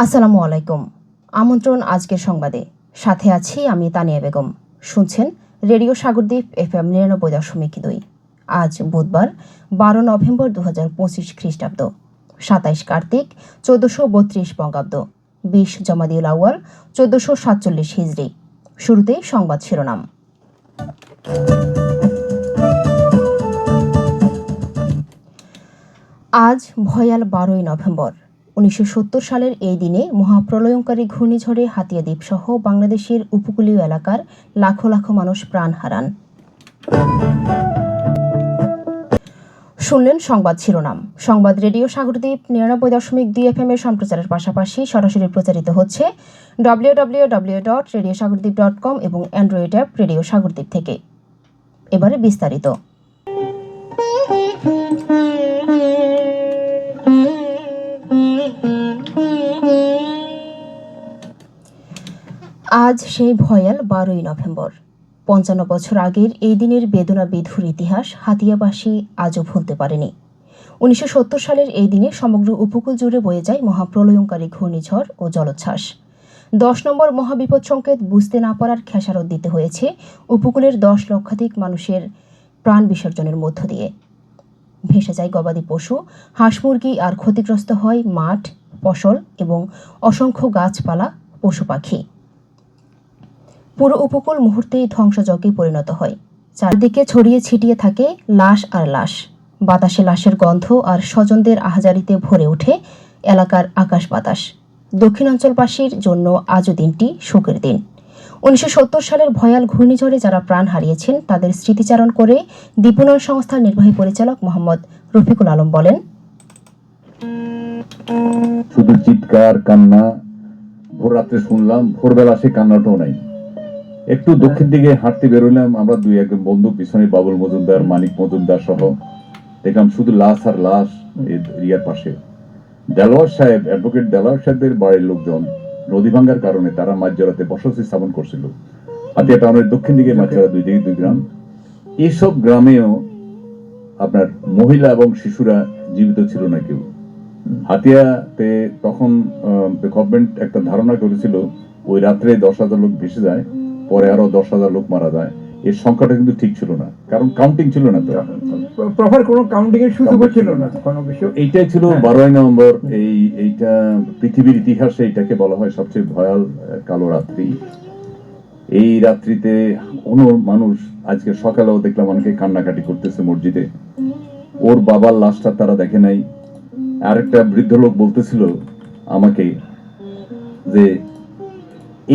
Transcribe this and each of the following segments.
আসসালামু আলাইকুম। আমন্ত্রণ আজকের সংবাদে, সাথে আছি আমি তানিয়া বেগম। শুনছেন রেডিও সাগরদ্বীপ FM 99.2। আজ বুধবার 12 নভেম্বর 2025 খ্রিস্টাব্দ, 27 কার্তিক 1432 বঙ্গাব্দ, 20 জমাদিউল আউয়াল 1447 হিজরি। শুরুতে সংবাদ শিরোনাম। আজ ভয়াল 12 নভেম্বর। 1970 সালের এই দিনে মহাপ্রলয়ঙ্কারী ঘূর্ণিঝড়ে হাতিয়া দ্বীপ সহ বাংলাদেশের উপকূলীয় এলাকার লাখো লাখো মানুষ প্রাণ হারান। শুনলেন সংবাদ শিরোনাম। সংবাদ রেডিও সাগরদ্বীপ 99.2 FM এর সম্প্রচারের পাশাপাশি সরাসরি প্রচারিত হচ্ছে www.radiosagardeep.com এবং অ্যান্ড্রয়েড অ্যাপ রেডিও সাগরদ্বীপ থেকে। এবারে বিস্তারিত। আজ সেই ভয়াল 12 নভেম্বর। 55 বছর আগের এই দিনের বেদনা বিধুর ইতিহাস হাতিয়াবাসী আজও ভুলতে পারেনি। 1970 সালের এই দিনে সমগ্র উপকূল জুড়ে বয়ে যায় মহাপ্রলয়ঙ্কারী ঘূর্ণিঝড় ও জলোচ্ছ্বাস। 10 নম্বর মহাবিপদ সংকেত বুঝতে না পারার খেসারত দিতে হয়েছে উপকূলের 10 লক্ষাধিক মানুষের প্রাণ বিসর্জনের মধ্য দিয়ে। ভেসে যায় গবাদি পশু, হাঁস মুরগি, আর ক্ষতিগ্রস্ত হয় মাঠ, ফসল এবং অসংখ্য গাছপালা, পশু পাখি। পুরো উপকূল মুহূর্তেই ধ্বংসযজ্ঞে পরিণত হয়। চারদিকে ছড়িয়ে ছিটিয়ে থাকে লাশ আর লাশ। বাতাসে লাশের গন্ধ আর স্বজনদের আহাজারিতে ভরে ওঠে এলাকার আকাশ বাতাস। দক্ষিণাঞ্চলবাসীর জন্য আজও দিনটি শোকের দিন। 1970 সালের ভয়াল ঘূর্ণিঝড়ে যারা প্রাণ হারিয়েছেন তাদের স্মৃতিচারণ করে দীপুনয়ন সংস্থার নির্বাহী পরিচালক মোহাম্মদ রফিকুল আলম বলেন, শুধু চিৎকার কান্না ভোর রাত্রে শুনলাম, ভোরবেলা সে কান্নাটাও নাই। একটু দক্ষিণ দিকে হাঁটতে বেরোলাম আমরা, দুই একজন বন্ধু পিছনে, বাবুল মজুমদার, মানিক মজুমদার সহ, দেখলাম শুধু লাশ আর লাশ। রিয়ার পাশে দেলোয়ার সাহেব, অ্যাডভোকেট দেলোয়ার সাহেবের বাড়ির লোকজন নদী ভাঙ্গার কারণে তারা মাছ জড়াতে বসতি স্থাপন করছিল। হাতিয়া টাউনের দক্ষিণ দিকে মাছ জড়া, দুই দিকে দুই গ্রাম। এইসব গ্রামেও আপনার মহিলা এবং শিশুরা জীবিত ছিল না কেউ। হাতিয়াতে তখন গভর্নমেন্ট একটা ধারণা করেছিল ওই রাত্রে 10,000 লোক ভেসে যায়, পরে আরো 10,000 লোক মারা যায়। এর সংখ্যাটা কিন্তু ঠিক ছিল না, কারণ কাউন্টিং ছিল না, তো প্রপার কোনো কাউন্টিং এর সুযোগ ছিল না তখন। অবশ্য এইটাই ছিল 12 নভেম্বর। এইটা পৃথিবীর ইতিহাসে এটাকে বলা হয় সবচেয়ে ভয়াল কালো রাত্রি। এই রাত্রিতে কোনো মানুষ, আজকে সকালেও দেখলাম অনেকে কান্নাকাটি করতেছে মসজিদে। ওর বাবার লাশটা তারা দেখে নাই। আরেকটা বৃদ্ধ লোক বলতেছিল আমাকে যে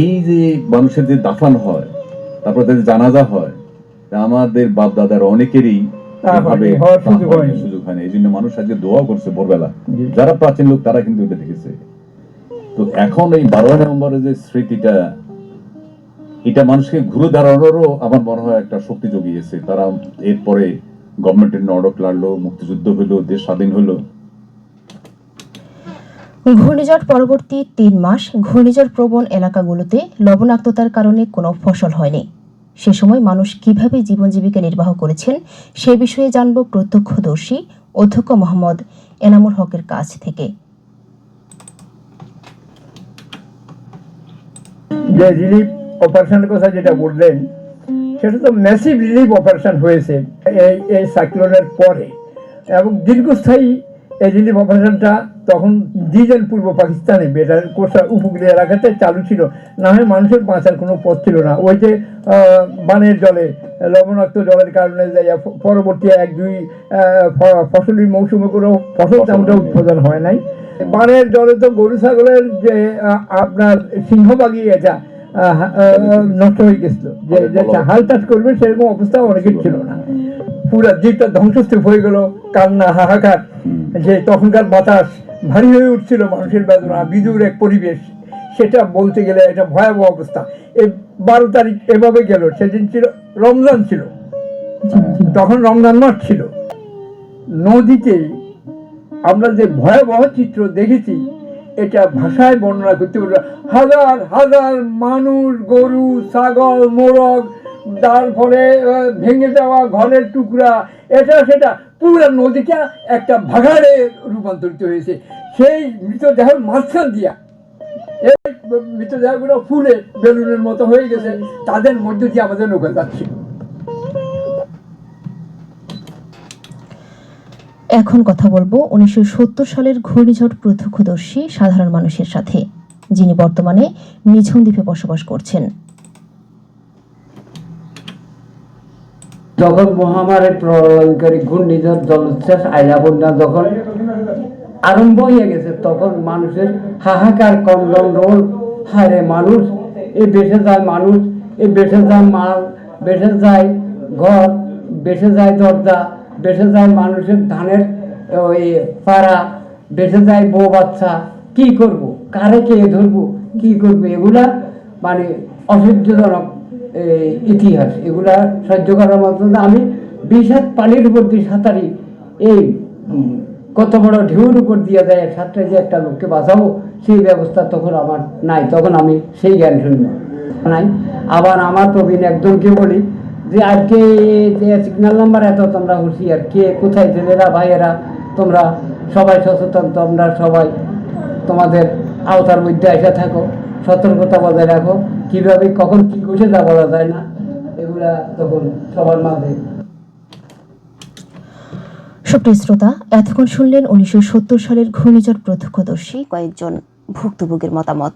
এই যে মানুষের যে দাফন হয়, তারপর তাদের জানাজা হয়, আমাদের বাপ দাদার অনেকেরই সুযোগ হয় না। এই জন্য মানুষ আজকে দোয়াও করছে ভোরবেলা। যারা প্রাচীন লোক তারা কিন্তু এটা দেখেছে। তো এখন এই 12 নভেম্বরের যে স্মৃতিটা, এটা মানুষকে ঘুরে দাঁড়ানোরও আমার মনে হয় একটা শক্তি জুগিয়েছে। তারা এরপরে গভর্নমেন্টের নরক লাড়লো, মুক্তিযুদ্ধ হলো, দেশ স্বাধীন হলো। ঘূর্ণিঝড় পরবর্তী 3 মাস ঘূর্ণিঝড় প্রবণ এলাকাগুলোতে লবণাক্ততার কারণে কোনো ফসল হয়নি। সে সময় মানুষ কিভাবে জীবন জীবিকা নির্বাহ করেছেন সে বিষয়ে জানব প্রত্যক্ষদর্শী অধ্যক্ষ মোহাম্মদ এনামুল হকের কাছ থেকে। যে রিলিফ অপারেশনের কথা যেটা বললেন, সেটা তো ম্যাসিভ রিলিফ অপারেশন হয়েছে এই সাইক্লোনের পরে, এবং দীর্ঘস্থায়ী এই রিলিফ অপারেশনটা তখন ডিজেল পূর্ব পাকিস্তানে বেটার কোষা উপকূলীয় এলাকাতে চালু ছিল। না হয় মানুষের বাঁচার কোনো পথ ছিল না। ওই যে বানের জলে, লবণাক্ত জলের কারণে পরবর্তী 1-2 ফসলি মৌসুমে কোনো ফসল তেমনটা উৎপাদন হয় নাই। বানের জলে তো গরু ছাগলের যে আপনার সিংহভাগই এটা নষ্ট হয়ে গেছিল, যে হাল চাষ করবে সেরকম অবস্থা অনেকের ছিল না। পুরা দ্বীপটা ধ্বংসস্তূপ হয়ে গেল, কান্না হাহাকার। যে তখনকার বাতাস ভারী হয়ে উঠছিল, মানুষের বেদনা, বিদুর এক পরিবেশ, সেটা বলতে গেলে এটা ভয়াবহ অবস্থা। এই 12 তারিখ এভাবে গেল, সেদিন ছিল রমজান, ছিল তখন রমজান মাস ছিল। নদীতে আমরা যে ভয়াবহ চিত্র দেখেছি এটা ভাষায় বর্ণনা করতে পারবো। হাজার হাজার মানুষ, গরু, ছাগল, মোরগ, তারপরে ভেঙে যাওয়া ঘরের টুকরা, এটা সেটা পুরো নদীটা একটা ভাগাড়ে রূপান্তরিত হয়েছে। সেই মৃতদেহের মাঝখান দিয়া এই মৃতদেহগুলো ফুলে বেলুনের মতো হয়ে গেছে, তাদের মধ্যে দিয়ে আমাদের নৌকা যাচ্ছে। এখন কথা বলবো 1970 সালের ঘূর্ণিঝড় প্রত্যক্ষদর্শী সাধারণ মানুষের সাথে, যিনি বর্তমানে নিঝুম দ্বীপে বসবাস করছেন। যখন মহামারী প্রলয়ঙ্কারী ঘূর্ণিঝড় জলোচ্ছ্বাস আইলা বন্যা যখন আরম্ভ হয়ে গেছে, তখন মানুষের হাহাকার কন্দন রোল, হায়রে মানুষ, এ বেসে যায় মানুষ, এ বেসে যায় মাল, বেসে যায় ঘর, বেসে যায় দরজা, বেসে যায় মানুষের ধানের ওই পাড়া, বেসে যায় বউ বাচ্চা, কি করব, কারে কে ধরবো, কি করবো, এগুলা মানে অসহ্যজনক ইতিহাস। এগুলা সহ্য করার মতো না। আমি 20 হাত পানির উপর দিয়ে সাঁতারি, এই কত বড় ঢেউর উপর দিয়ে যায় সাঁতরে যে একটা লোককে বাঁচাবো, সেই ব্যবস্থা তখন আমার নাই, তখন আমি সেই জ্ঞান শূন্য নাই। আবার আমার প্রবীণ একজনকে বলি যে আজকে যে সিগন্যাল নাম্বার এত তোমরা হুঁশিয়ার, কে কোথায়, ছেলেরা ভাইয়েরা তোমরা সবাই সচেতন, তোমরা সবাই তোমাদের আওতার মধ্যে এসে থাকো, সতর্কতা বজায় রাখো, কিভাবে কখন কি ঘটে তা বলা যায় না, এগুলা তখন সবার মাঝে। সুপ্রিয় শ্রোতা, এতক্ষণ শুনলেন 1970 সালের ঘূর্ণিঝড় প্রত্যক্ষদর্শী কয়েকজন ভুক্তভোগীর মতামত।